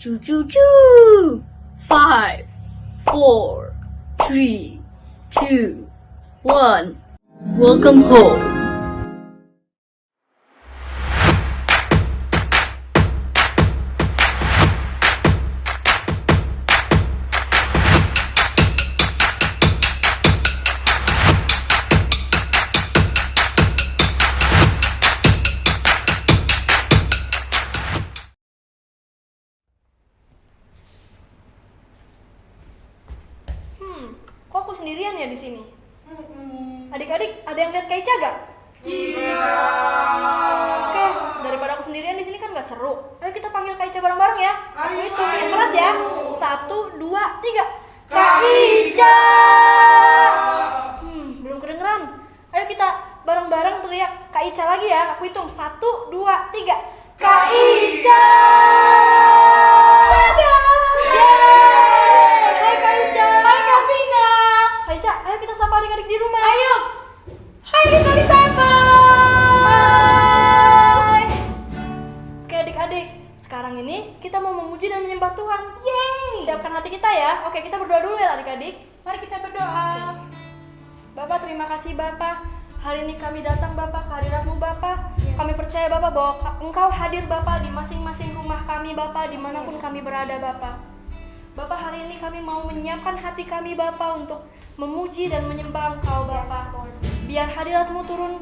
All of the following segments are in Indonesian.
Choo choo choo. 5, 4, 3, 2, 1. Welcome home. Kok aku sendirian ya di sini? Adik-adik, ada yang lihat Kak Ica gak? Iya. Oke, daripada aku sendirian di sini kan gak seru. Ayo kita panggil Kak Ica bareng-bareng ya. Aku hitung yang keras ya. 1, 2, 3. Kak Ica. Belum kedengeran. Ayo kita bareng-bareng teriak Kak Ica lagi ya. Aku hitung 1, 2, 3. Kak Ica. Hai Kak Ica. Hai Kak Vina. Kak Ica, ayo kita sapa adik-adik di rumah. Ayo. Hai kita disapa. Hai. Oke adik-adik, sekarang ini kita mau memuji dan menyembah Tuhan. Yeay. Siapkan hati kita ya. Oke, kita berdoa dulu ya adik-adik. Mari kita berdoa. Bapak, terima kasih Bapak. Hari ini kami datang Bapak ke hadirat-Mu Bapak. Kami percaya Bapak bahwa Engkau hadir Bapak di masing-masing rumah kami Bapak, dimanapun kami berada Bapak. Bapak, hari ini kami mau menyiapkan hati kami Bapak untuk memuji dan menyembah Engkau Bapak. Biar hadirat-Mu turun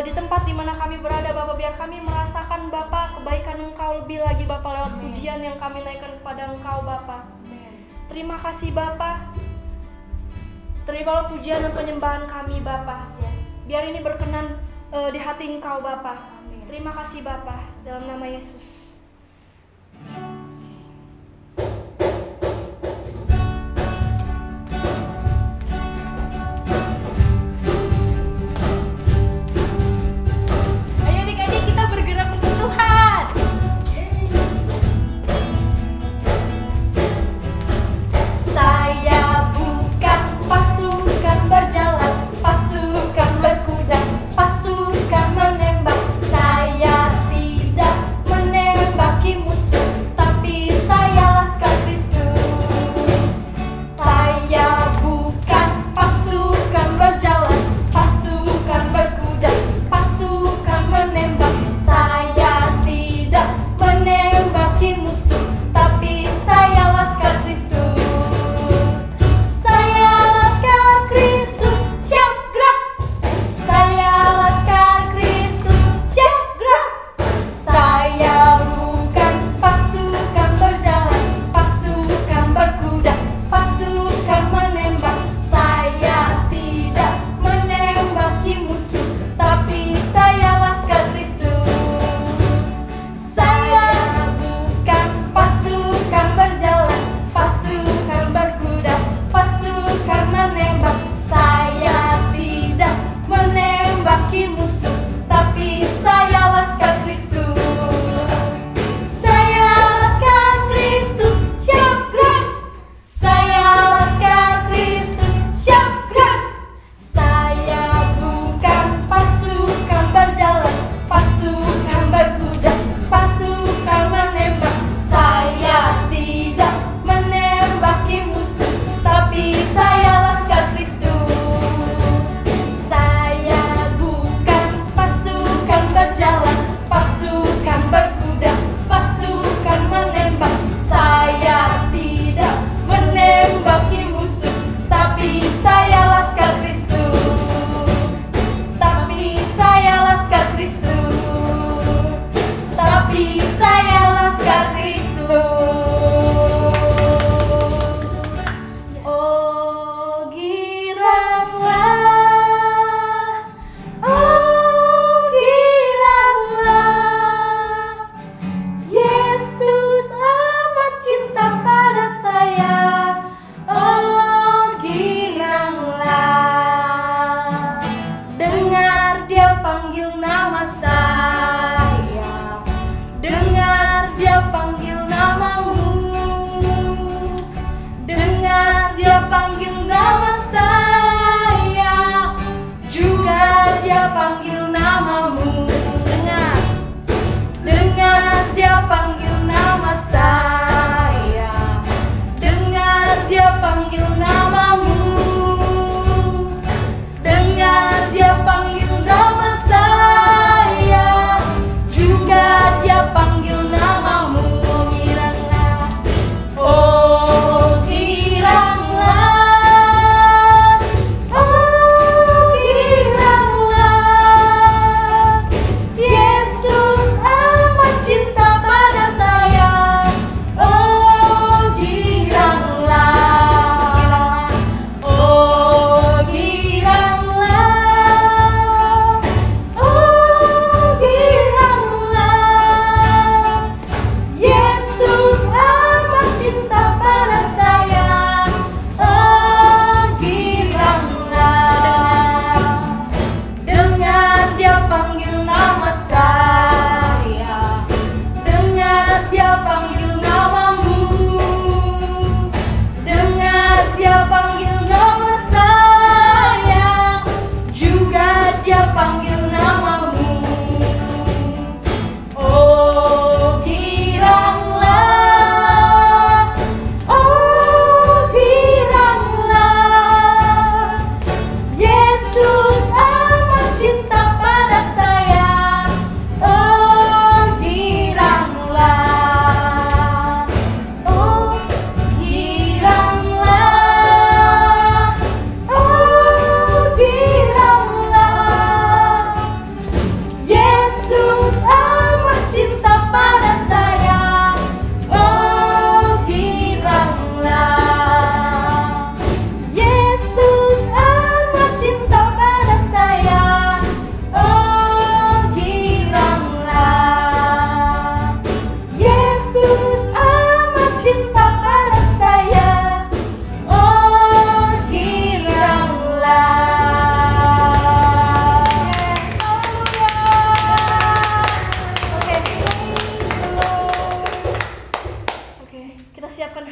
di tempat di mana kami berada Bapak. Biar kami merasakan Bapak kebaikan Engkau lebih lagi Bapak lewat pujian yang kami naikkan kepada Engkau Bapak. Terima kasih Bapak. Terimalah pujian dan penyembahan kami Bapak. Biar ini berkenan di hati Engkau Bapak. Terima kasih Bapak, dalam nama Yesus. Ayo adik-adik kita bergerak untuk Tuhan. Saya bukan pasukan berjalan, pasukan berkuda, pasukan menembak. Saya tidak menembak.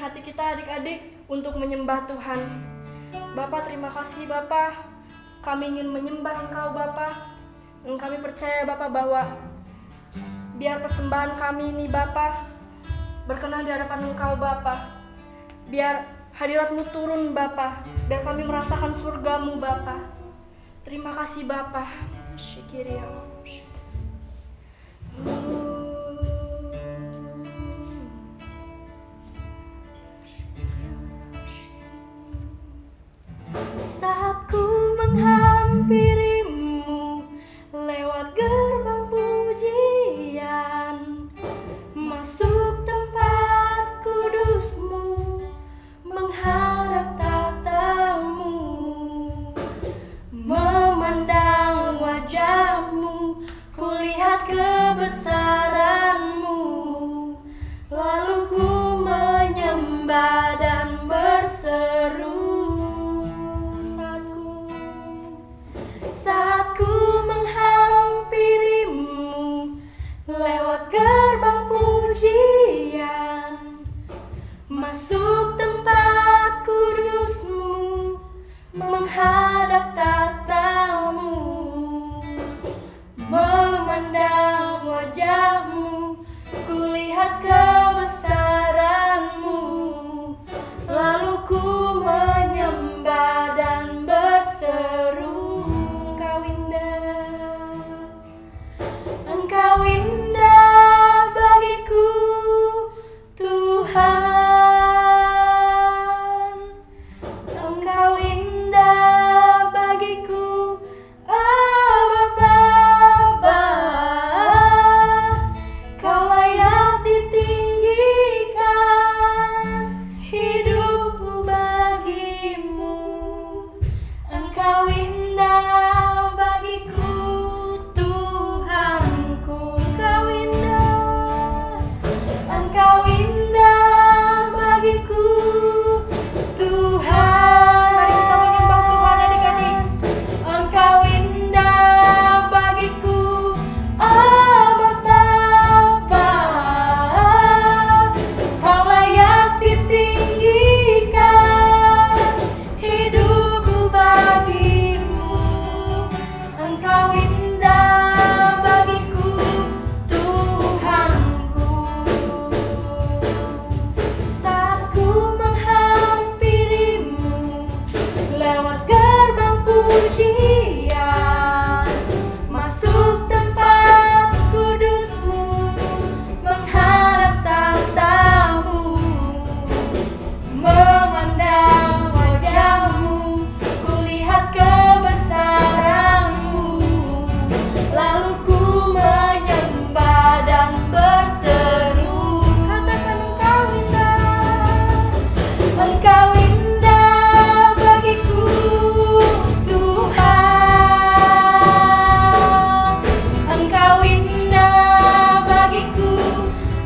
hati kita adik-adik untuk menyembah Tuhan. Bapa, terima kasih Bapa. Kami ingin menyembah Engkau Bapa. Dan kami percaya Bapa bahwa biar persembahan kami ini Bapa berkenan di hadapan Engkau Bapa. Biar hadirat-Mu turun Bapa. Biar kami merasakan surga-Mu Bapa. Terima kasih Bapa. Syukuri ya Allah. Saat ku menghampirimu lewat gerbang pujian, masuk tempat kudusmu, menghadap tatamu, memandang wajahmu, kulihat kebesaranmu, lalu ku menyembah dan berseru. Saat ku menghampirimu lewat gerbang pujian, masuk tempat kudusmu, menghadap tatamu, memandang wajahmu, kulihat kebesaranmu, lalu ku menyembah dan berseru. Engkau indah bagiku, Tuhan. Engkau indah bagiku, Bapa. Kau layak ditinggikan, hidupku bagimu. Engkau indah bagiku, Engkau indah bagiku, Tuhan. Mari kita menyembah Tuhan adik-adik. Engkau indah bagiku, Bapa. Kau layak ditinggikan, hidupku bagimu. Engkau indah bagiku, Tuhanku. Saat ku menghampirimu lewat gerbang pujian, masuk tempat kudusmu, menghadap tatamu, memandang wajahmu, kulihat kebesaranmu, lalu ku menyembah dan berseru. Katakan Engkau indah bagiku, Tuhan. Engkau indah bagiku,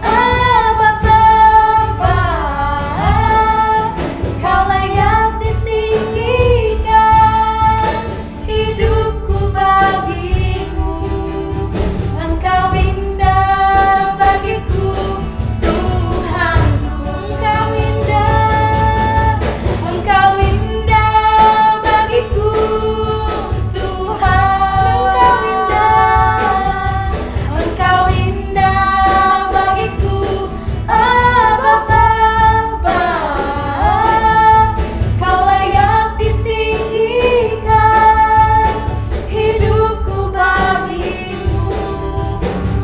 Bapa. Kau layak ditinggikan, hidupku bagimu. Engkau indah bagiku, Tuhanku. Engkau indah bagiku, Tuhan. Engkau indah bagiku, Bapa. Kau layak ditinggikan, hidupku bagimu.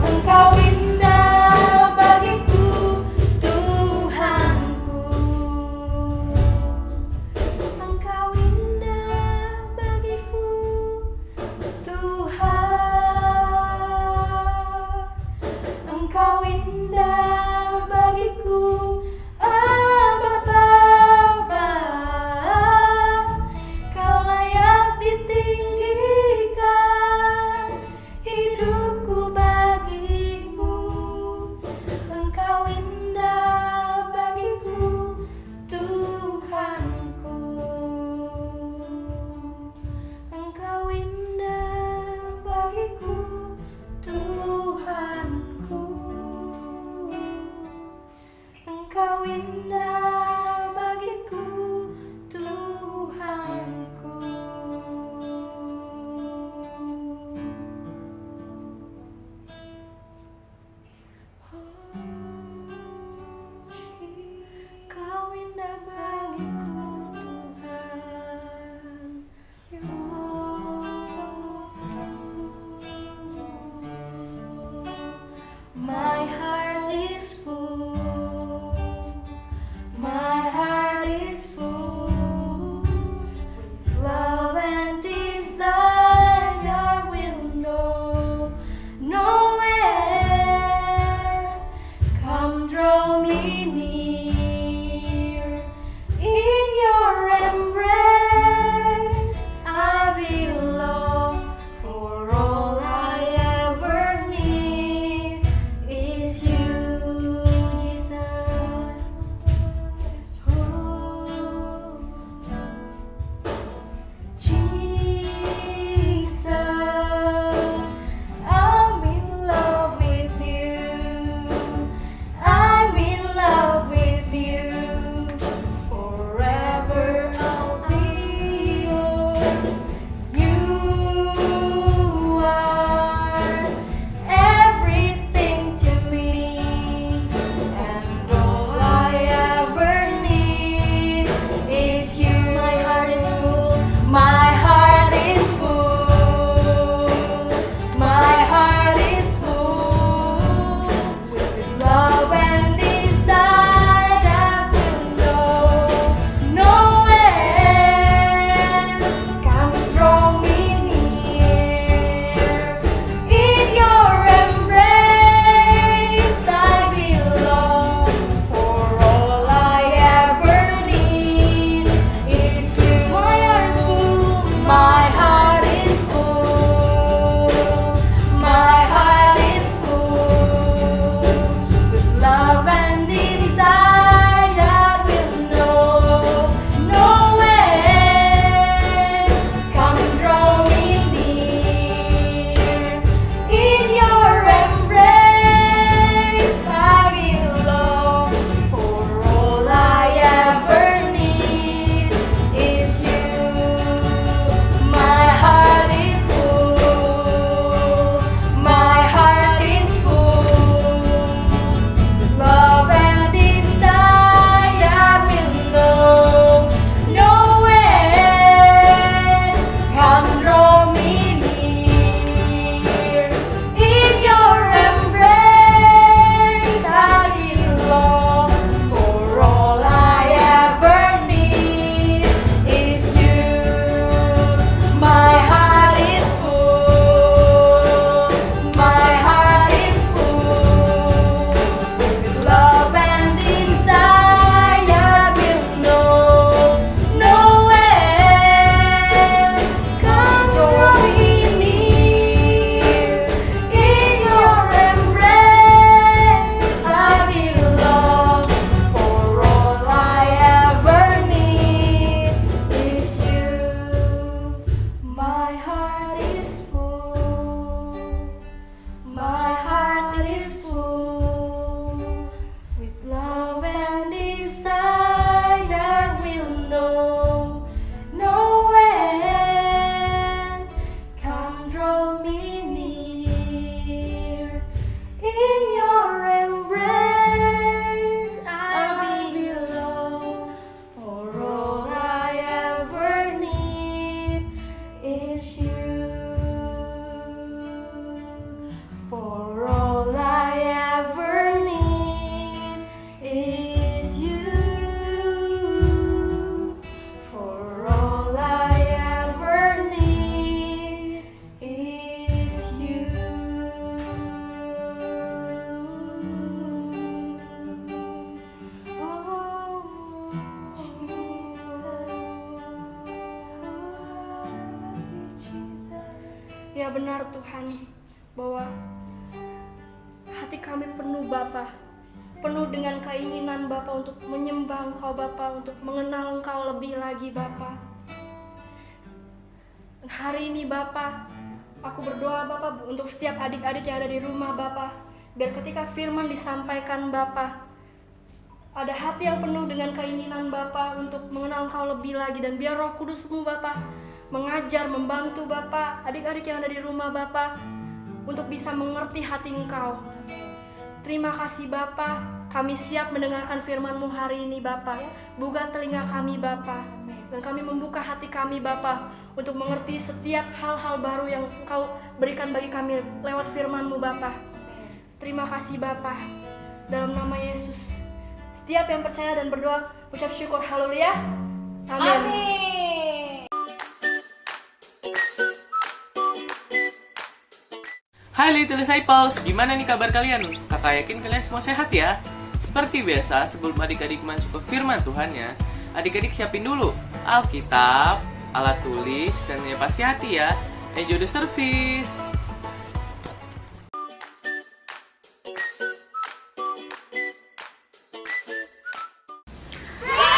Engkau indah bagiku, Tuhanku. Engkau indah bagiku, Tuhan. Engkau indah bagiku, Bapa. Kau layak ditinggikan, hidupku bagimu. Engkau indah bagiku, Tuhanku. Engkau indah bagiku, Tuhanku. Engkau indah benar Tuhan, bahwa hati kami penuh Bapa, penuh dengan keinginan Bapa untuk menyembah Engkau Bapa, untuk mengenal Engkau lebih lagi Bapa. Dan hari ini Bapa, aku berdoa Bapa untuk setiap adik-adik yang ada di rumah Bapa, biar ketika firman disampaikan Bapa, ada hati yang penuh dengan keinginan Bapa untuk mengenal Engkau lebih lagi, dan biar Roh Kudus-Mu Bapa mengajar, membantu Bapa, adik-adik yang ada di rumah Bapa untuk bisa mengerti hati Engkau. Terima kasih Bapa, kami siap mendengarkan firman-Mu hari ini Bapa. Buka telinga kami Bapa, dan kami membuka hati kami Bapa untuk mengerti setiap hal-hal baru yang Engkau berikan bagi kami lewat firman-Mu Bapa. Terima kasih Bapa, dalam nama Yesus. Setiap yang percaya dan berdoa ucap syukur, haleluya. Amin. Hai Little Disciples, gimana nih kabar kalian? Kakak yakin kalian semua sehat ya? Seperti biasa, sebelum adik-adik masuk ke firman Tuhannya, adik-adik siapin dulu Alkitab, alat tulis, dan yang pasti hati ya. Enjoy the service!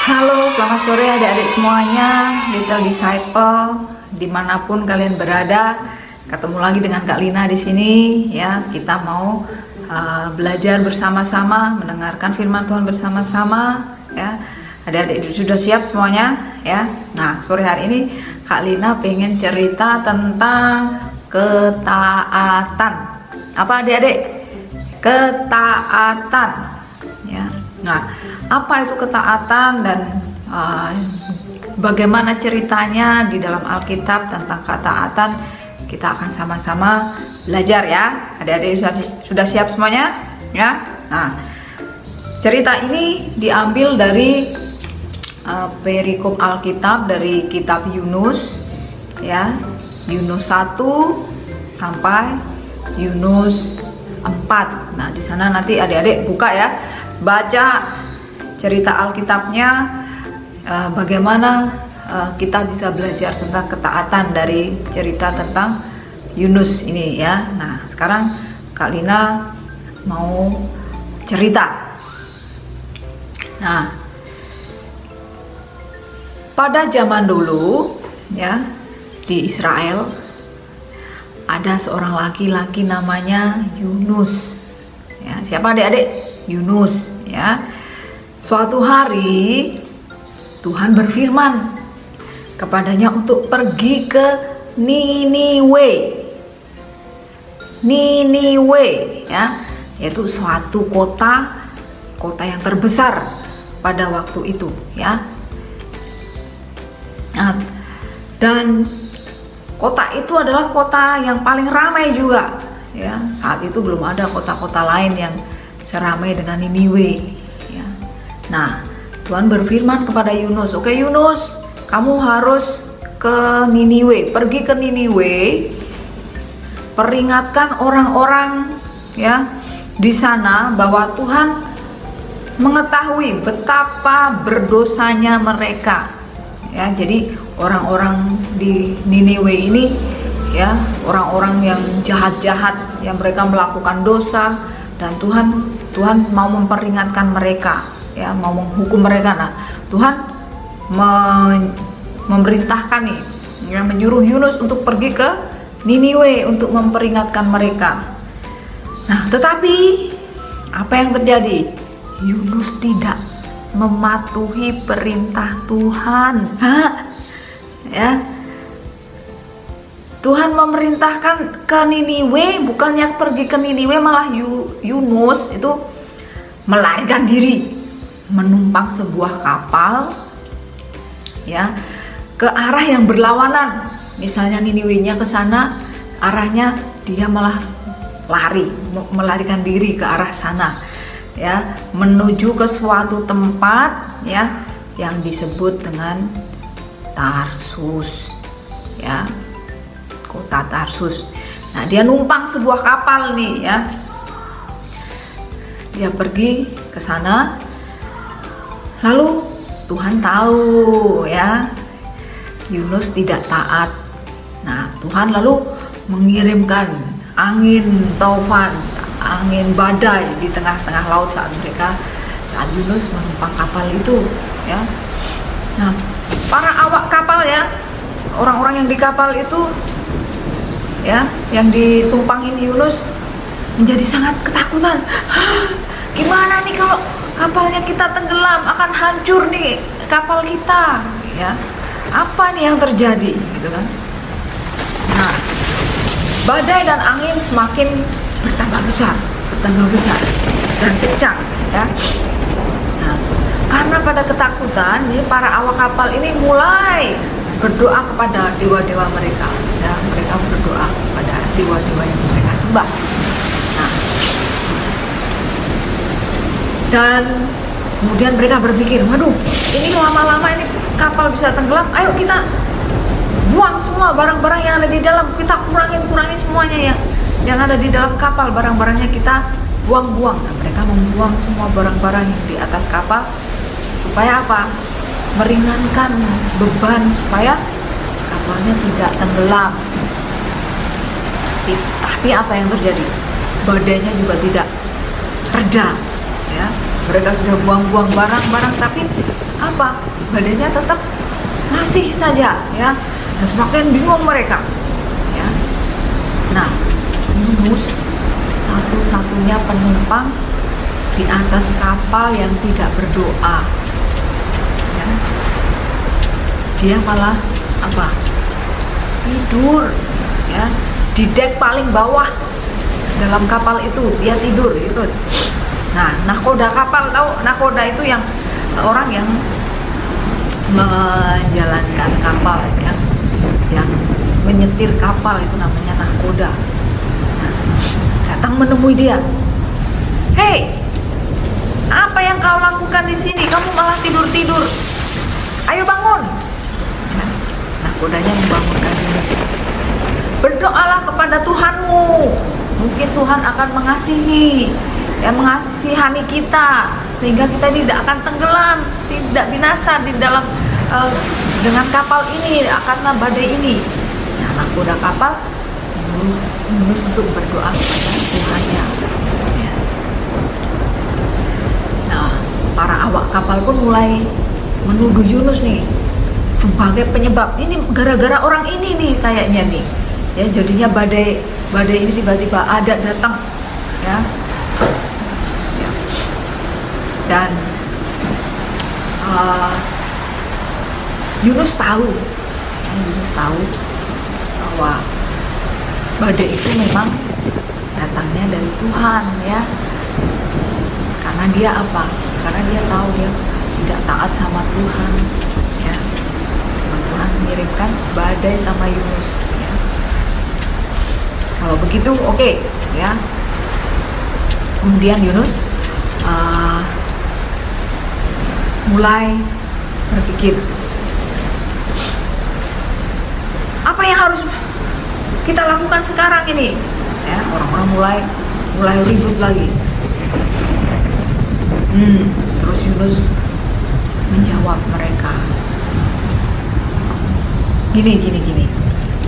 Halo, selamat sore adik-adik semuanya, Little Disciple, dimanapun kalian berada. Ketemu lagi dengan Kak Lina di sini ya. Kita mau belajar bersama-sama, mendengarkan firman Tuhan bersama-sama ya. Adik-adik sudah siap semuanya ya. Nah, sore hari ini Kak Lina pengen cerita tentang ketaatan. Apa adik-adik? Ketaatan ya. Nah, apa itu ketaatan dan bagaimana ceritanya di dalam Alkitab tentang ketaatan? Kita akan sama-sama belajar ya. Adik-adik sudah siap semuanya? Ya. Nah, cerita ini diambil dari perikop Alkitab dari kitab Yunus ya. Yunus 1 sampai Yunus 4. Nah, di sana nanti adik-adik buka ya. Baca cerita Alkitabnya, bagaimana kita bisa belajar tentang ketaatan dari cerita tentang Yunus ini ya. Nah, sekarang Kak Lina mau cerita. Nah, pada zaman dulu ya, di Israel ada seorang laki-laki namanya Yunus ya. Siapa adik-adik? Yunus ya. Suatu hari Tuhan berfirman kepadanya untuk pergi ke Niniwe. Niniwe ya, yaitu suatu kota yang terbesar pada waktu itu ya. Nah, dan kota itu adalah kota yang paling ramai juga ya. Saat itu belum ada kota-kota lain yang seramai dengan Niniwe ya. Nah, Tuhan berfirman kepada Yunus, "Oke Yunus, kamu harus ke Niniwe, pergi ke Niniwe, peringatkan orang-orang ya di sana bahwa Tuhan mengetahui betapa berdosanya mereka." Ya, jadi orang-orang di Niniwe ini ya, orang-orang yang jahat-jahat, yang mereka melakukan dosa, dan Tuhan mau memperingatkan mereka ya, mau menghukum mereka. Nah, Tuhan memerintahkan nih ya, menyuruh Yunus untuk pergi ke Niniwe untuk memperingatkan mereka. Nah, tetapi apa yang terjadi? Yunus tidak mematuhi perintah Tuhan. Ya. Tuhan memerintahkan ke Niniwe, bukannya pergi ke Niniwe, malah Yunus itu melarikan diri, menumpang sebuah kapal ya, ke arah yang berlawanan. Misalnya Niniwe-nya ke sana, arahnya dia malah melarikan diri ke arah sana ya, menuju ke suatu tempat ya yang disebut dengan Tarsus ya, kota Tarsus. Nah, dia numpang sebuah kapal nih ya. Dia pergi ke sana. Lalu Tuhan tahu ya, Yunus tidak taat. Nah, Tuhan lalu mengirimkan angin taufan, angin badai di tengah-tengah laut saat Yunus menumpang kapal itu, ya. Nah, para awak kapal ya, orang-orang yang di kapal itu, ya, yang ditumpangin Yunus menjadi sangat ketakutan. Gimana nih kalau kapalnya kita tenggelam, akan hancur nih kapal kita, ya. Apa nih yang terjadi, gitu kan? Nah, badai dan angin semakin bertambah besar dan kencang, ya. Nah, karena pada ketakutan, ini para awak kapal ini mulai berdoa kepada dewa-dewa mereka, ya. Mereka berdoa kepada dewa-dewa yang mereka sembah. Nah, dan kemudian mereka berpikir, waduh, ini lama-lama ini kapal bisa tenggelam, ayo kita buang semua barang-barang yang ada di dalam, kita kurangin semuanya yang ada di dalam kapal, barang-barangnya kita buang-buang. Nah, mereka membuang semua barang-barang yang di atas kapal supaya apa? Meringankan beban supaya kapalnya tidak tenggelam. Tapi apa yang terjadi? Badainya juga tidak reda, ya. Mereka sudah buang-buang barang-barang, tapi apa? Badainya tetap masih saja, ya. Dan semakin bingung mereka, ya. Nah, Yunus satu-satunya penumpang di atas kapal yang tidak berdoa, ya. Dia malah apa? Tidur, ya, di dek paling bawah dalam kapal itu, dia tidur terus. Nah, nakoda kapal, tahu nakoda itu yang orang yang menjalankan kapal, ya, yang menyetir kapal itu namanya nakoda. Nah, datang menemui dia. Hei, apa yang kau lakukan di sini? Kamu malah tidur-tidur. Ayo bangun. Nah, nakodanya membangunkan Yunus. Berdoalah kepada Tuhanmu. Mungkin Tuhan akan mengasihi, ya, mengasihani kita sehingga kita tidak akan tenggelam, tidak binasa di dalam dengan kapal ini karena badai ini. Nah, nakoda kapal Yunus untuk berdoa kepada Tuhannya, ya. Nah, para awak kapal pun mulai menuduh Yunus nih sebagai penyebab. Ini gara-gara orang ini nih kayaknya nih, ya, jadinya badai ini tiba-tiba ada datang, ya. Dan Yunus tahu bahwa badai itu memang datangnya dari Tuhan, ya. Karena dia apa? Karena dia tahu dia tidak taat sama Tuhan, ya. Tuhan mengirimkan badai sama Yunus, ya. Kalau begitu, oke, ya. Kemudian Yunus mulai berpikir, apa yang harus kita lakukan sekarang ini, ya. Orang-orang mulai ribut lagi. Terus Yunus menjawab mereka, gini.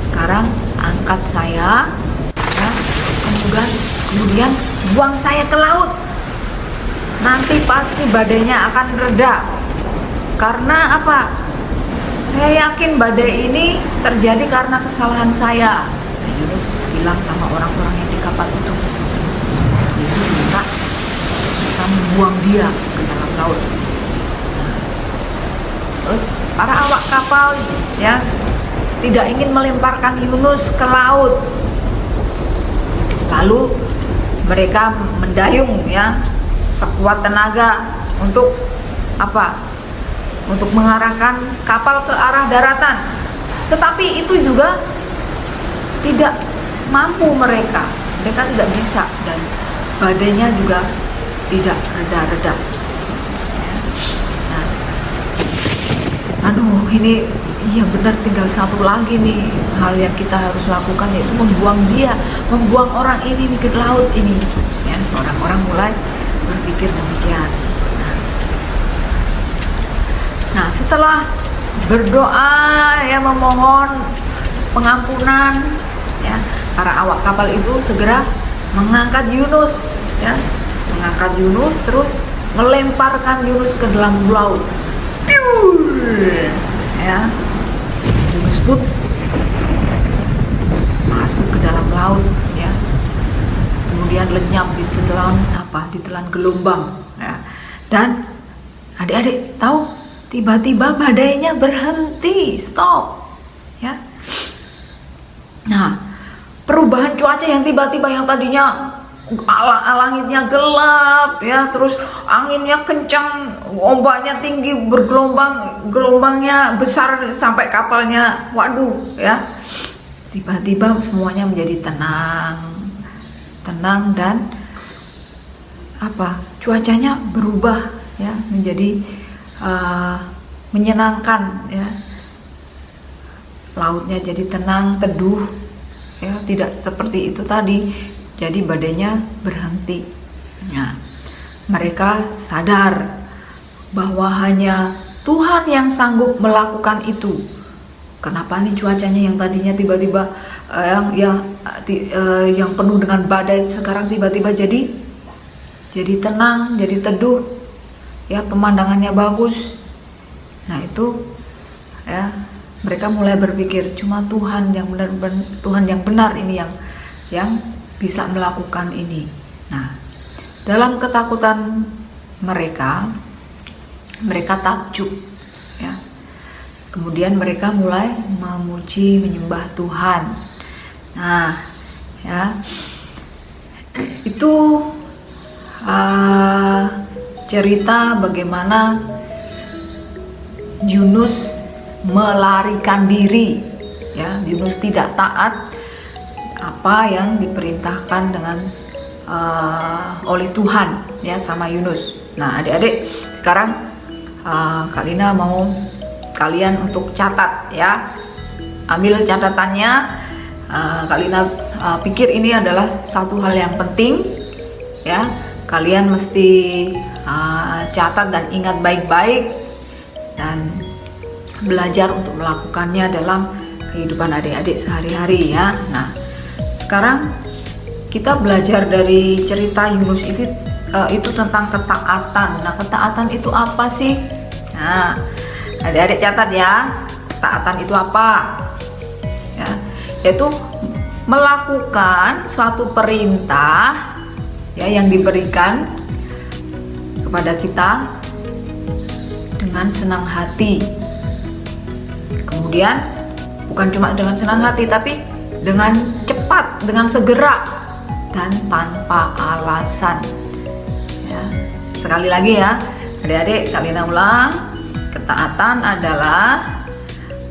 Sekarang angkat saya, ya, kemudian buang saya ke laut. Nanti pasti badainya akan reda. Karena apa? Saya yakin badai ini terjadi karena kesalahan saya. Nah, Yunus bilang sama orang-orang yang di kapal itu, minta kita membuang dia ke dalam laut. Nah, terus para awak kapal, ya, tidak ingin melemparkan Yunus ke laut. Lalu mereka mendayung, ya, sekuat tenaga untuk apa? Untuk mengarahkan kapal ke arah daratan. Tetapi itu juga tidak mampu mereka tidak bisa, dan badainya juga tidak reda-reda. Nah, ini iya benar, tinggal satu lagi nih hal yang kita harus lakukan, yaitu membuang orang ini ke laut ini, ya. Orang-orang mulai berpikir demikian. Nah, setelah berdoa, ya, memohon pengampunan, ya, para awak kapal itu segera mengangkat Yunus, ya, mengangkat Yunus, terus melemparkan Yunus ke dalam laut. Ya, Yunus pun masuk ke dalam laut, ya, kemudian lenyap ditelan gelombang, ya. Dan adik-adik tahu, tiba-tiba badainya berhenti, stop, ya. Nah, perubahan cuaca yang tiba-tiba, yang tadinya langitnya gelap, ya, terus anginnya kencang, ombaknya tinggi, gelombangnya besar sampai kapalnya, waduh, ya, tiba-tiba semuanya menjadi tenang dan cuacanya berubah, ya, menjadi menyenangkan, ya. Lautnya jadi tenang, teduh, ya, tidak seperti itu tadi. Jadi badainya berhenti. Nah, mereka sadar bahwa hanya Tuhan yang sanggup melakukan itu. Kenapa nih cuacanya yang tadinya tiba-tiba yang penuh dengan badai sekarang tiba-tiba jadi tenang, jadi teduh, ya, pemandangannya bagus. Nah, itu, ya, mereka mulai berpikir cuma Tuhan yang benar ini yang bisa melakukan ini. Nah, dalam ketakutan mereka takjub, ya. Kemudian mereka mulai memuji, menyembah Tuhan. Nah, ya, itu cerita bagaimana Yunus melarikan diri, ya. Yunus tidak taat apa yang diperintahkan dengan oleh Tuhan, ya, sama Yunus. Nah, adik-adik, sekarang Kak Lina mau kalian untuk catat, ya, ambil catatannya. Kak Lina pikir ini adalah satu hal yang penting, ya, kalian mesti catat dan ingat baik-baik dan belajar untuk melakukannya dalam kehidupan adik-adik sehari-hari, ya. Nah, sekarang kita belajar dari cerita Yunus itu tentang ketaatan. Nah, ketaatan itu apa sih? Nah, adik-adik catat, ya. Ketaatan itu apa? Ya, yaitu melakukan suatu perintah, ya, yang diberikan kepada kita dengan senang hati. Kemudian bukan cuma dengan senang hati, tapi dengan cepat, dengan segera, dan tanpa alasan, ya. Sekali lagi, ya, adik-adik, kalian ulang. Ketaatan adalah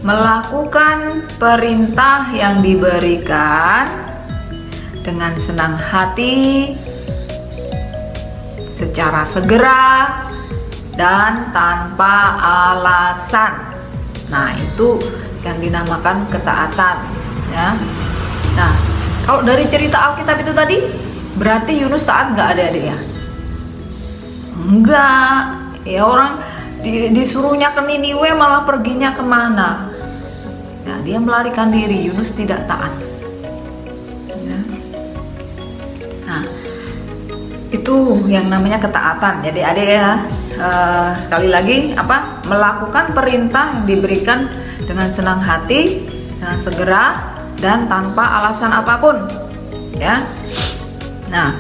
melakukan perintah yang diberikan dengan senang hati, secara segera, dan tanpa alasan. Nah, itu yang dinamakan ketaatan, ya. Nah, kalau dari cerita Alkitab itu tadi, berarti Yunus taat nggak, adik-adik, ya? Enggak, ya, orang disuruhnya ke Niniwe malah perginya kemana? Nah, dia melarikan diri. Yunus tidak taat, ya. Nah, itu yang namanya ketaatan. Jadi adik, ya, sekali lagi, melakukan perintah yang diberikan dengan senang hati, dengan segera, dan tanpa alasan apapun, ya. Nah,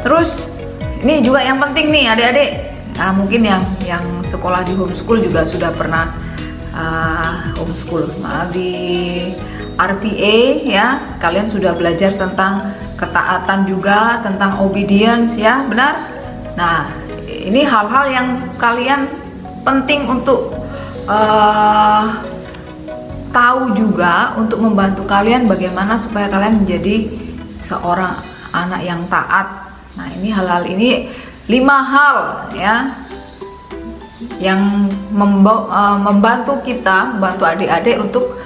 terus ini juga yang penting nih, adik-adik. Nah, mungkin yang sekolah di homeschool juga sudah pernah homeschool, di RPA, ya, kalian sudah belajar tentang ketaatan juga, tentang obedience, ya, benar. Nah, ini hal-hal yang kalian penting untuk tahu juga, untuk membantu kalian bagaimana supaya kalian menjadi seorang anak yang taat. Nah, ini hal-hal ini 5 hal, ya, yang membantu kita, membantu adik-adik untuk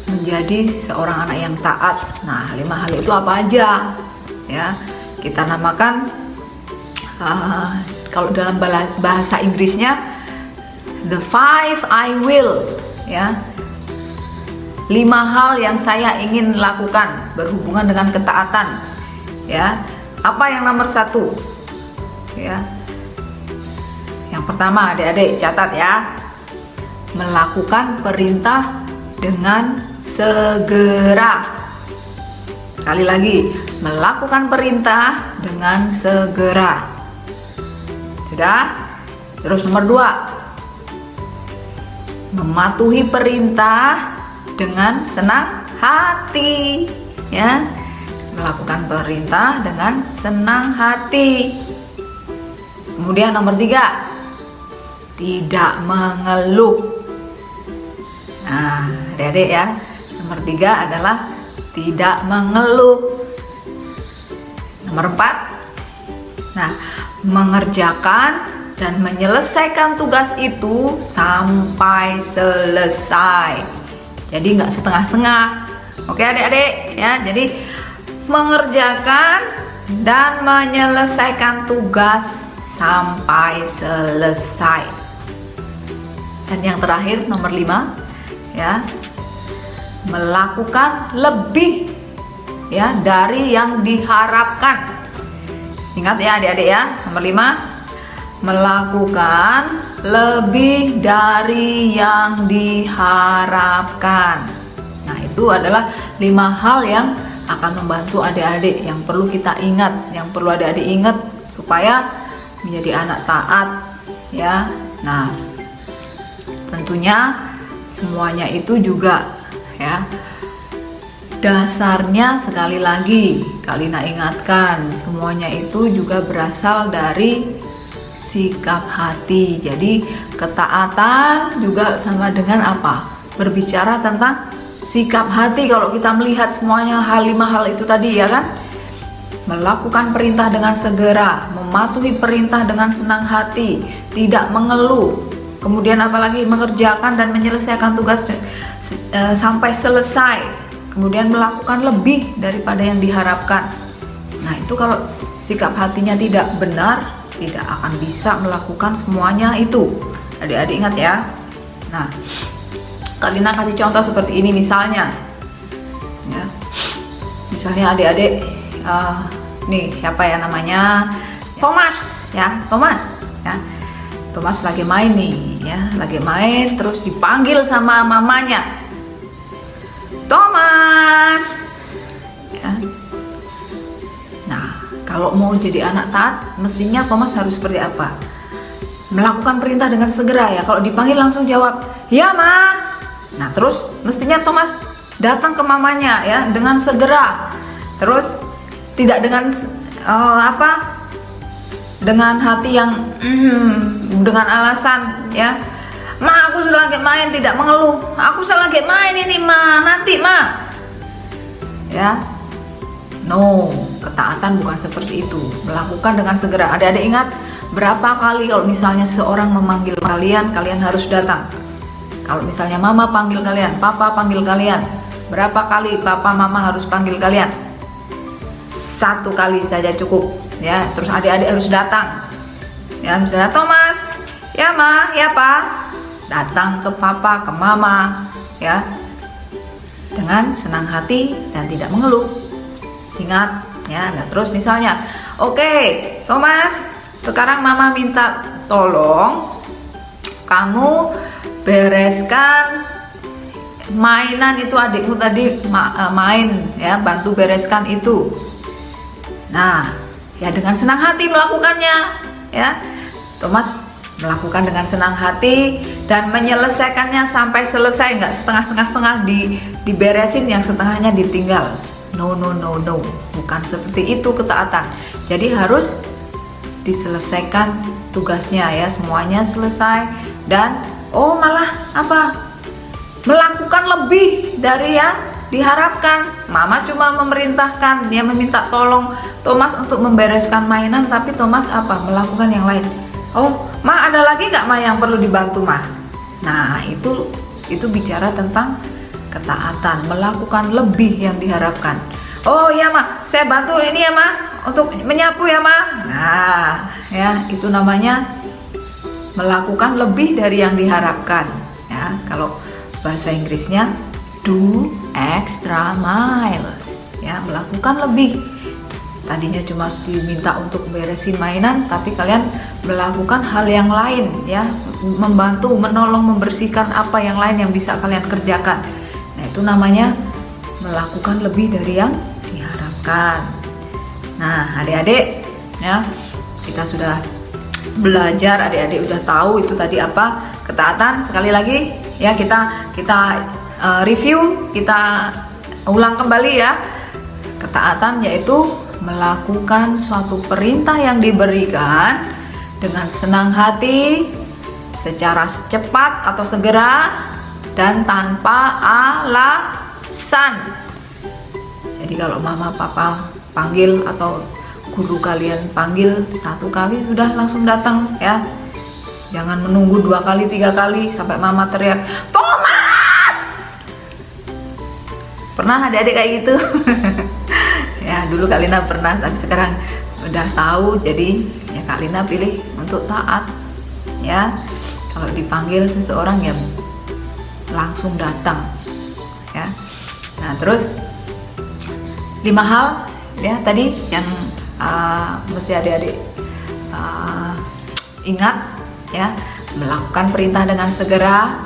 menjadi seorang anak yang taat. Nah, 5 hal itu apa aja, ya? Kita namakan kalau dalam bahasa Inggrisnya the 5 I will, ya. 5 hal yang saya ingin lakukan berhubungan dengan ketaatan. Ya, apa yang nomor 1? Ya, yang pertama, adik-adik catat ya, melakukan perintah dengan segera. Sekali lagi, melakukan perintah dengan segera. Sudah? Terus nomor 2, mematuhi perintah dengan senang hati. Ya, melakukan perintah dengan senang hati. Kemudian nomor 3, tidak mengeluh. Nah, adik-adik ya, nomor 3 adalah tidak mengeluh. Nomor 4, nah, mengerjakan dan menyelesaikan tugas itu sampai selesai. Jadi nggak setengah-setengah. Oke adik-adik ya, jadi mengerjakan dan menyelesaikan tugas sampai selesai. Dan yang terakhir nomor 5 ya, melakukan lebih ya dari yang diharapkan. Ingat ya adik-adik ya, nomor 5, melakukan lebih dari yang diharapkan. Nah, itu adalah 5 hal yang akan membantu adik-adik, yang perlu kita ingat, yang perlu adik-adik ingat supaya menjadi anak taat ya. Nah, tentunya semuanya itu juga ya, dasarnya sekali lagi Kalina ingatkan, semuanya itu juga berasal dari sikap hati. Jadi ketaatan juga sama dengan apa? Berbicara tentang sikap hati. Kalau kita melihat semuanya 5 hal itu tadi ya kan, melakukan perintah dengan segera, mematuhi perintah dengan senang hati, tidak mengeluh, kemudian apalagi mengerjakan dan menyelesaikan tugas sampai selesai, kemudian melakukan lebih daripada yang diharapkan. Nah, itu kalau sikap hatinya tidak benar, tidak akan bisa melakukan semuanya itu. Adik-adik ingat ya. Nah, Kalina kasih contoh seperti ini misalnya ya. Misalnya adik-adik nih, siapa ya namanya, Thomas ya, Thomas ya. Thomas lagi main nih ya, lagi main terus dipanggil sama mamanya, Thomas ya. Nah, kalau mau jadi anak taat, mestinya Thomas harus seperti apa? Melakukan perintah dengan segera ya. Kalau dipanggil langsung jawab, ya ma. Nah, terus mestinya Thomas datang ke mamanya ya dengan segera. Terus tidak dengan dengan hati yang dengan alasan ya, ma aku lagi main, tidak mengeluh, aku lagi main ini ma, nanti ma ya. No, ketaatan bukan seperti itu. Melakukan dengan segera. Adik-adik ingat berapa kali kalau misalnya seorang memanggil kalian, kalian harus datang. Kalau misalnya mama panggil kalian, papa panggil kalian, berapa kali papa mama harus panggil kalian? 1 kali saja cukup ya. Terus adik-adik harus datang ya. Misalnya Thomas, ya ma, ya pa, datang ke papa, ke mama ya, dengan senang hati dan tidak mengeluh. Ingat ya. Nah, terus misalnya, oke, Thomas, sekarang mama minta tolong kamu bereskan mainan itu, adikmu tadi main ya, bantu bereskan itu. Nah, ya dengan senang hati melakukannya ya. Thomas melakukan dengan senang hati dan menyelesaikannya sampai selesai, nggak setengah-setengah diberesin, yang setengahnya ditinggal. No, bukan seperti itu ketaatan. Jadi harus diselesaikan tugasnya ya, semuanya selesai dan malah apa? Melakukan lebih dari yang diharapkan. Mama cuma memerintahkan, dia meminta tolong Thomas untuk membereskan mainan, tapi Thomas apa? Melakukan yang lain. Oh, ma ada lagi nggak ma yang perlu dibantu ma? Nah, itu bicara tentang ketaatan, melakukan lebih yang diharapkan. Oh ya ma, saya bantu ini ya ma, untuk menyapu ya ma. Nah, ya itu namanya melakukan lebih dari yang diharapkan ya. Kalau bahasa Inggrisnya do extra miles, ya, melakukan lebih. Tadinya cuma diminta untuk beresin mainan, tapi kalian melakukan hal yang lain, ya, membantu, menolong, membersihkan apa yang lain yang bisa kalian kerjakan. Nah, itu namanya melakukan lebih dari yang diharapkan. Nah, adik-adik, ya, kita sudah belajar, adik-adik udah tahu itu tadi apa ketaatan. Sekali lagi, ya, kita review, kita ulang kembali, ya. Ketaatan yaitu melakukan suatu perintah yang diberikan dengan senang hati, secara cepat atau segera, dan tanpa alasan. Jadi kalau mama papa panggil atau guru kalian panggil satu kali sudah langsung datang, ya. Jangan menunggu 2 kali, 3 kali sampai mama teriak, "Thomas!" Pernah adik-adik kayak gitu? Ya, dulu Kak Lina pernah, tapi sekarang udah tahu. Jadi ya Kak Lina pilih untuk taat, ya. Kalau dipanggil seseorang ya langsung datang, ya. Nah, terus 5 hal, ya, tadi yang mesti adik-adik ingat, ya. Melakukan perintah dengan segera,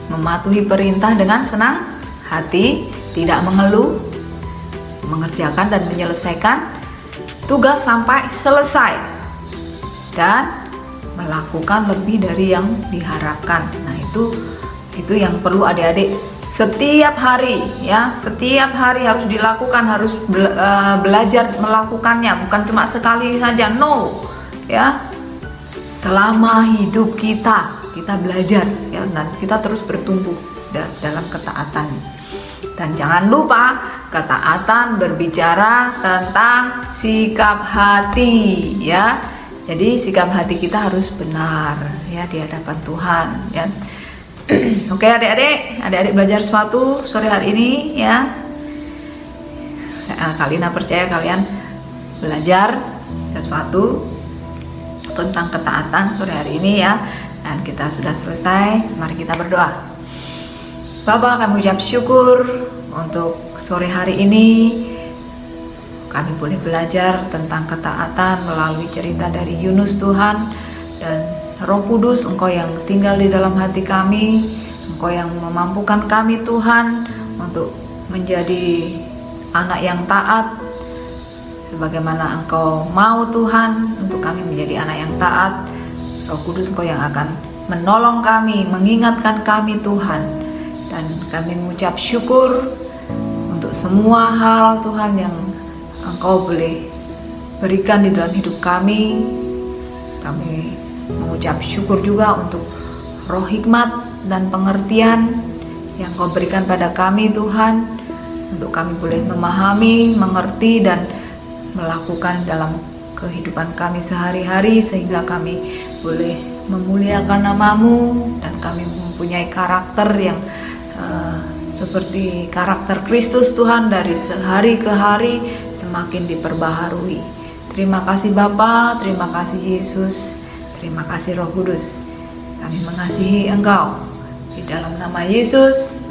mematuhi perintah dengan senang hati, tidak mengeluh, mengerjakan dan menyelesaikan tugas sampai selesai, dan melakukan lebih dari yang diharapkan. Nah, itu yang perlu adik-adik setiap hari, ya. Setiap hari harus dilakukan, harus belajar melakukannya, bukan cuma sekali saja, no, ya. Selama hidup kita belajar, ya, dan kita terus bertumbuh dalam ketaatan. Dan jangan lupa, ketaatan berbicara tentang sikap hati, ya. Jadi sikap hati kita harus benar, ya, di hadapan Tuhan, ya. Oke, adik-adik belajar sesuatu sore hari ini, ya. Kak Lina percaya kalian belajar sesuatu tentang ketaatan sore hari ini, ya. Dan kita sudah selesai. Mari kita berdoa. Bapa, kami ucap syukur untuk sore hari ini. Kami boleh belajar tentang ketaatan melalui cerita dari Yunus, Tuhan. Dan Roh Kudus, Engkau yang tinggal di dalam hati kami, Engkau yang memampukan kami, Tuhan, untuk menjadi anak yang taat sebagaimana Engkau mau, Tuhan, untuk kami menjadi anak yang taat. Roh Kudus, Engkau yang akan menolong kami, mengingatkan kami, Tuhan. Dan kami mengucap syukur untuk semua hal, Tuhan, yang Engkau boleh berikan di dalam hidup kami. Kami mengucap syukur juga untuk roh hikmat dan pengertian yang Engkau berikan pada kami, Tuhan, untuk kami boleh memahami, mengerti, dan melakukan dalam kehidupan kami sehari-hari, sehingga kami boleh memuliakan nama-Mu, dan kami mempunyai karakter yang seperti karakter Kristus, Tuhan, dari sehari ke hari semakin diperbaharui. Terima kasih Bapa, terima kasih Yesus, terima kasih Roh Kudus. Kami mengasihi Engkau. Di dalam nama Yesus,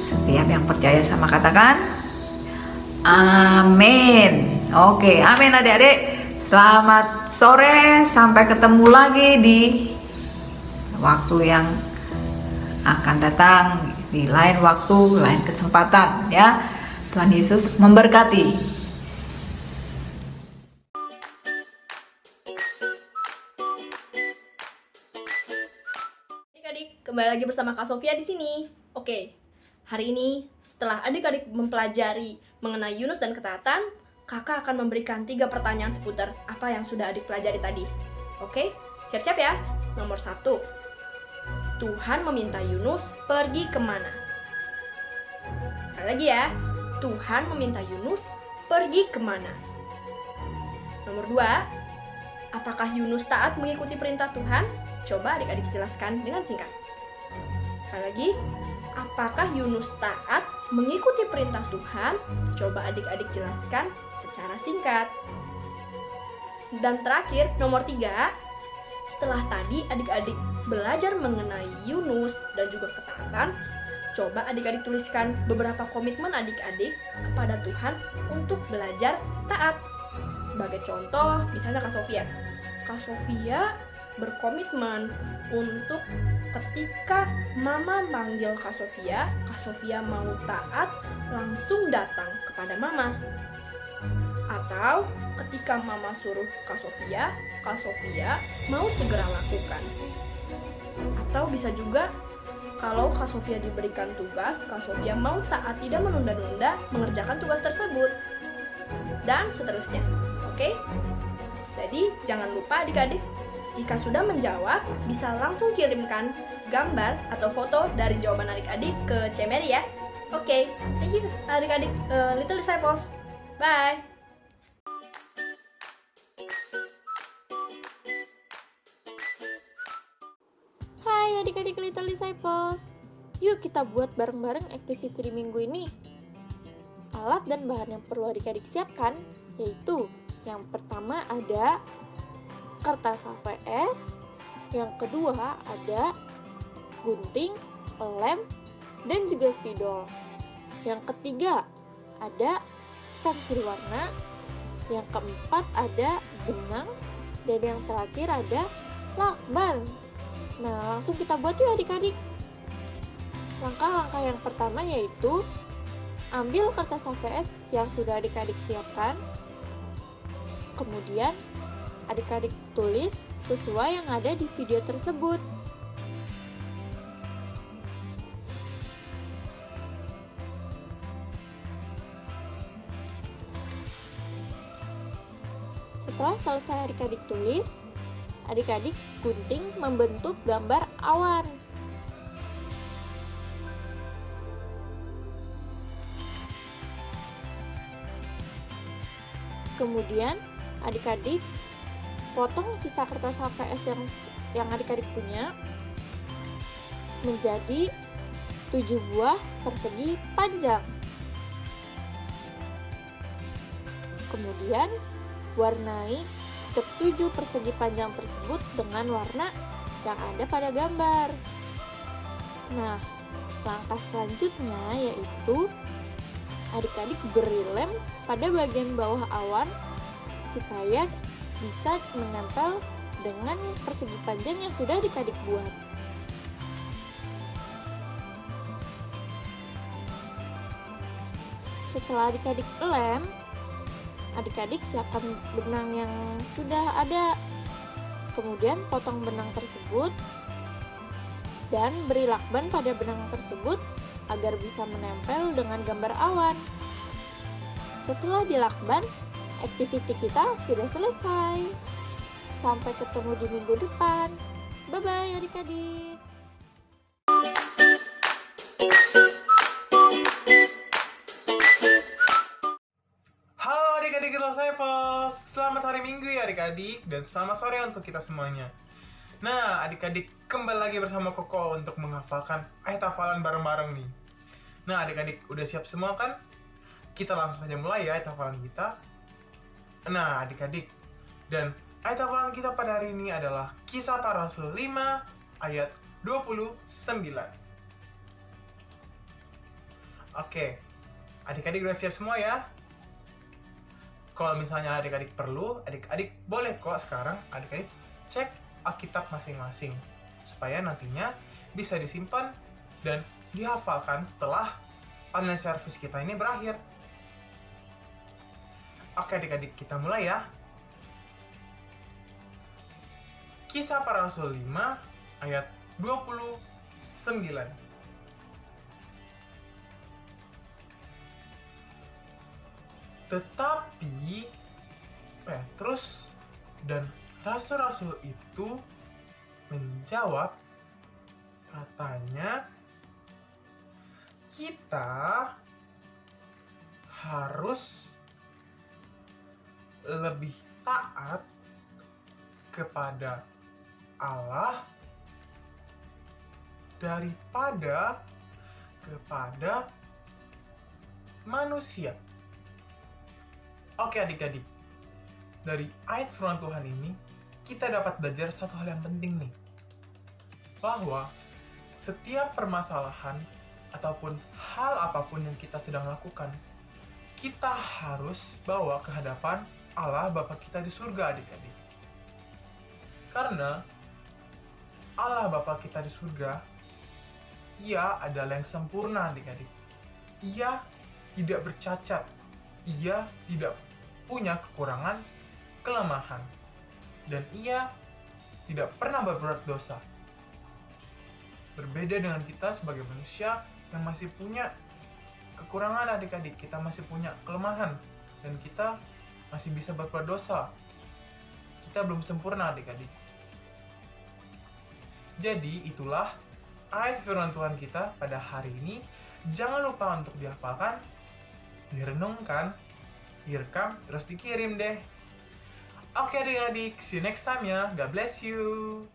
setiap yang percaya sama katakan amin. Oke, amin adik-adik. Selamat sore, sampai ketemu lagi di waktu yang akan datang, di lain waktu, lain kesempatan, ya. Tuhan Yesus memberkati. Adik-adik, kembali lagi bersama Kak Sofia di sini. Oke, hari ini setelah adik-adik mempelajari mengenai Yunus dan ketaatan, kakak akan memberikan 3 pertanyaan seputar apa yang sudah adik pelajari tadi. Oke, siap-siap ya. Nomor 1, Tuhan meminta Yunus pergi kemana? Sekali lagi ya, Tuhan meminta Yunus pergi kemana? Nomor 2, apakah Yunus taat mengikuti perintah Tuhan? Coba adik-adik jelaskan dengan singkat. Sekali lagi, apakah Yunus taat mengikuti perintah Tuhan? Coba adik-adik jelaskan secara singkat. Dan terakhir, nomor 3, setelah tadi adik-adik belajar mengenai Yunus dan juga ketaatan, Coba adik-adik tuliskan beberapa komitmen adik-adik kepada Tuhan untuk belajar taat. Sebagai contoh, misalnya Kak Sofia. Kak Sofia berkomitmen untuk ketika Mama manggil Kak Sofia mau taat langsung datang kepada Mama. Atau ketika Mama suruh Kak Sofia mau segera lakukan. Atau bisa juga kalau Kak Sofia diberikan tugas, Kak Sofia mau taat tidak menunda-nunda mengerjakan tugas tersebut. Dan seterusnya. Oke? Jadi jangan lupa adik-adik, jika sudah menjawab, bisa langsung kirimkan gambar atau foto dari jawaban adik-adik ke Cemeri ya. Oke, thank you adik-adik Little Disciples. Bye! Hai adik-adik Little Disciples, yuk kita buat bareng-bareng activity di minggu ini. Alat dan bahan yang perlu adik-adik siapkan yaitu yang pertama ada kertas HVS, yang kedua ada gunting, lem, dan juga spidol. Yang ketiga ada pensil warna, yang keempat ada benang, dan yang terakhir ada lakban. Nah, langsung kita buat yuk adik-adik. Langkah-langkah yang pertama yaitu ambil kertas HVS yang sudah adik-adik siapkan. Kemudian adik-adik tulis sesuai yang ada di video tersebut. Setelah selesai adik-adik tulis, adik-adik gunting membentuk gambar awan. Kemudian adik-adik potong sisa kertas HVS yang adik-adik punya menjadi 7 buah persegi panjang. Kemudian warnai ke-7 persegi panjang tersebut dengan warna yang ada pada gambar. Nah, langkah selanjutnya yaitu adik-adik beri lem pada bagian bawah awan supaya bisa menempel dengan persegi panjang yang sudah adik-adik buat. Setelah adik-adik lem, adik-adik siapkan benang yang sudah ada. Kemudian potong benang tersebut dan beri lakban pada benang tersebut agar bisa menempel dengan gambar awan. Setelah dilakban, activity kita sudah selesai. Sampai ketemu di minggu depan. Bye-bye adik-adik. Halo adik-adik Little Disciples, selamat hari Minggu ya adik-adik, dan selamat sore untuk kita semuanya. Nah, adik-adik kembali lagi bersama Koko untuk menghafalkan ayat hafalan bareng-bareng nih. Nah, adik-adik udah siap semua kan? Kita langsung saja mulai ya ayat hafalan kita. Nah, adik-adik, dan ayat hafalan kita pada hari ini adalah Kisah Para Rasul 5 ayat 29. Oke, adik-adik udah siap semua ya? Kalau misalnya adik-adik perlu, adik-adik boleh kok sekarang adik-adik cek Alkitab masing-masing supaya nantinya bisa disimpan dan dihafalkan setelah online service kita ini berakhir. Oke adik-adik, kita mulai ya. Kisah Para Rasul 5 ayat 29. Tetapi Petrus dan rasul-rasul itu menjawab, katanya, kita harus lebih taat kepada Allah daripada kepada manusia. Oke adik-adik, dari ayat firman Tuhan ini kita dapat belajar satu hal yang penting nih, bahwa setiap permasalahan ataupun hal apapun yang kita sedang lakukan, kita harus bawa ke hadapan Allah Bapa kita di surga, adik-adik. Karena Allah Bapa kita di surga, Ia adalah yang sempurna, adik-adik. Ia tidak bercacat. Ia tidak punya kekurangan, kelemahan. Dan Ia tidak pernah berbuat dosa. Berbeda dengan kita sebagai manusia yang masih punya kekurangan, adik-adik. Kita masih punya kelemahan. Dan kita masih bisa berbuat dosa. Kita belum sempurna, adik-adik. Jadi itulah ayat firman Tuhan kita pada hari ini. Jangan lupa untuk dihafalkan, direnungkan, direkam, terus dikirim deh. Oke adik-adik, see you next time ya. God bless you.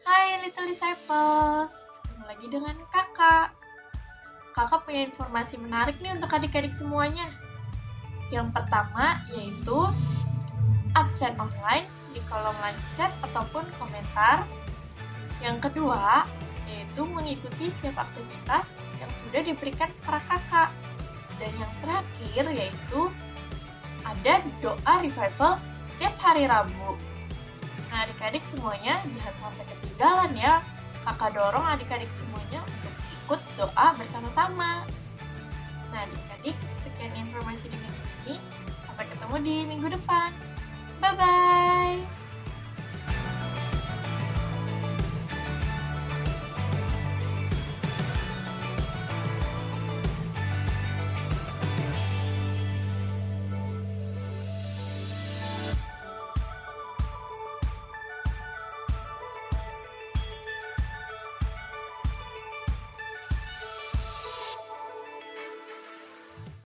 Hai Little Disciples, ketemu lagi dengan kakak. Kakak punya informasi menarik nih untuk adik-adik semuanya. Yang pertama yaitu absen online di kolom live chat ataupun komentar. Yang kedua yaitu mengikuti setiap aktivitas yang sudah diberikan para kakak. Dan yang terakhir yaitu ada doa revival setiap hari Rabu. Nah adik-adik semuanya jangan sampai ketinggalan ya. Kakak dorong adik-adik semuanya untuk ikut doa bersama-sama. Nah adik-adik, sekian informasi di minggu ini. Sampai ketemu di minggu depan. Bye-bye.